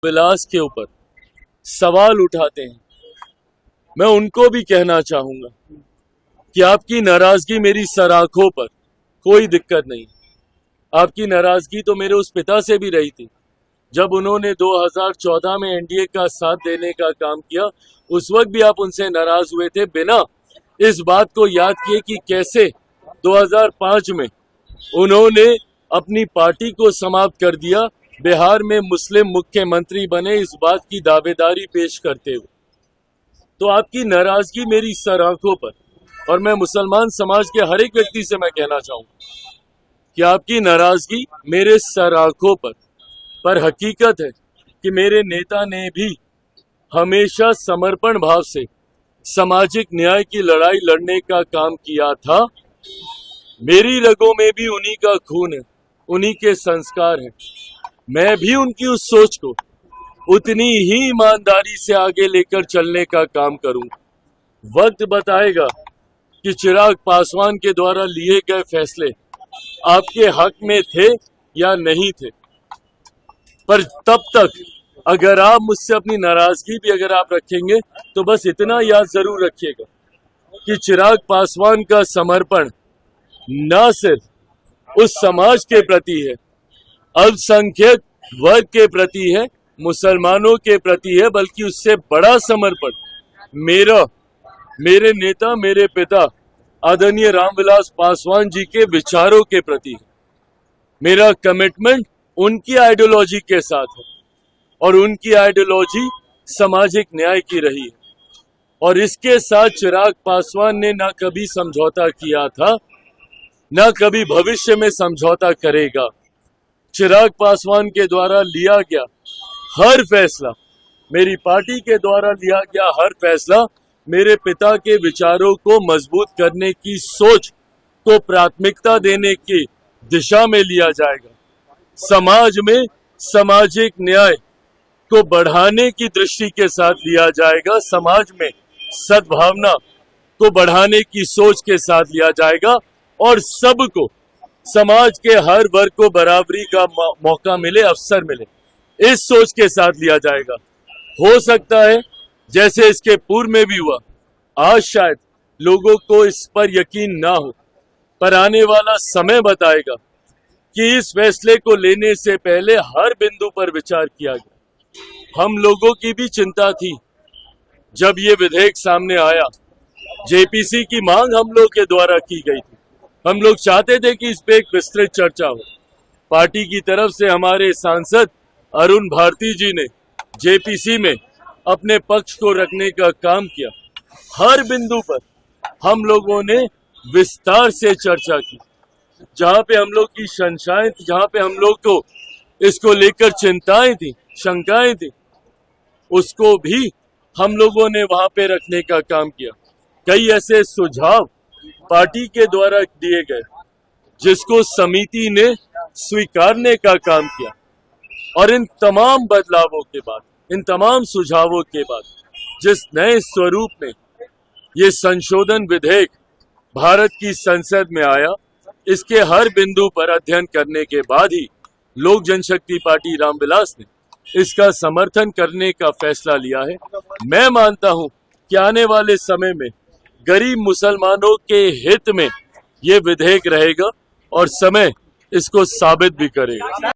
विलास के ऊपर सवाल उठाते हैं, मैं उनको भी कहना चाहूंगा कि आपकी नाराजगी मेरी सराखों पर कोई दिक्कत नहीं। आपकी नाराजगी तो मेरे उस पिता से भी रही थी जब उन्होंने 2014 में एनडीए का साथ देने का काम किया। उस वक्त भी आप उनसे नाराज हुए थे, बिना इस बात को याद किए कि कैसे 2005 में उन्होंने अपनी पार्टी को समाप्त कर दिया, बिहार में मुस्लिम मुख्यमंत्री बने, इस बात की दावेदारी पेश करते हुए। तो आपकी नाराजगी मेरी सराखों पर, और मैं मुसलमान समाज के हर एक व्यक्ति से मैं कहना चाहूंगा कि आपकी नाराजगी मेरे सराखों पर हकीकत है कि मेरे नेता ने भी हमेशा समर्पण भाव से सामाजिक न्याय की लड़ाई लड़ने का काम किया था। मेरी रगों में भी उन्हीं का खून है, उन्हीं के संस्कार हैं। मैं भी उनकी उस सोच को उतनी ही ईमानदारी से आगे लेकर चलने का काम करूंगा। वक्त बताएगा कि चिराग पासवान के द्वारा लिए गए फैसले आपके हक में थे या नहीं थे, पर तब तक अगर आप मुझसे अपनी नाराजगी भी अगर आप रखेंगे तो बस इतना याद जरूर रखिएगा कि चिराग पासवान का समर्पण न सिर्फ उस समाज के प्रति है, अल्पसंख्यक वर्ग के प्रति है, मुसलमानों के प्रति है, बल्कि उससे बड़ा समर्पण मेरे नेता, मेरे पिता आदरणीय रामविलास पासवान जी के विचारों के प्रति है। मेरा कमिटमेंट उनकी आइडियोलॉजी के साथ है और उनकी आइडियोलॉजी सामाजिक न्याय की रही है, और इसके साथ चिराग पासवान ने ना कभी समझौता किया था, ना कभी भविष्य में समझौता करेगा। चिराग पासवान के द्वारा लिया गया हर फैसला, मेरी पार्टी के द्वारा लिया गया हर फैसला मेरे पिता के विचारों को मजबूत करने की सोच को प्राथमिकता देने की दिशा में लिया जाएगा। समाज में सामाजिक न्याय को बढ़ाने की दृष्टि के साथ लिया जाएगा, समाज में सद्भावना को बढ़ाने की सोच के साथ लिया जाएगा, और सबको, समाज के हर वर्ग को बराबरी का मौका मिले, अवसर मिले, इस सोच के साथ लिया जाएगा। हो सकता है जैसे इसके पूर्व में भी हुआ, आज शायद लोगों को इस पर यकीन ना हो, पर आने वाला समय बताएगा कि इस फैसले को लेने से पहले हर बिंदु पर विचार किया गया। हम लोगों की भी चिंता थी जब ये विधेयक सामने आया, जेपीसी की मांग हम लोग के द्वारा की गई थी। हम लोग चाहते थे कि इस पे एक विस्तृत चर्चा हो। पार्टी की तरफ से हमारे सांसद अरुण भारती जी ने जेपीसी में अपने पक्ष को रखने का काम किया। हर बिंदु पर हम लोगों ने विस्तार से चर्चा की। जहां पे हम लोग की शंकाएं थी, जहां पे हम लोग को इसको लेकर चिंताएं थी, शंकाएं थी, उसको भी हम लोगों ने वहां पे रखने का काम किया। कई ऐसे सुझाव पार्टी के द्वारा दिए गए जिसको समिति ने स्वीकारने का काम किया, और इन तमाम बदलावों के बाद, इन तमाम सुझावों के बाद जिस नए स्वरूप में ये संशोधन विधेयक भारत की संसद में आया, इसके हर बिंदु पर अध्ययन करने के बाद ही लोक जनशक्ति पार्टी रामविलास ने इसका समर्थन करने का फैसला लिया है। मैं मानता हूं कि आने वाले समय में गरीब मुसलमानों के हित में ये विधेयक रहेगा, और समय इसको साबित भी करेगा।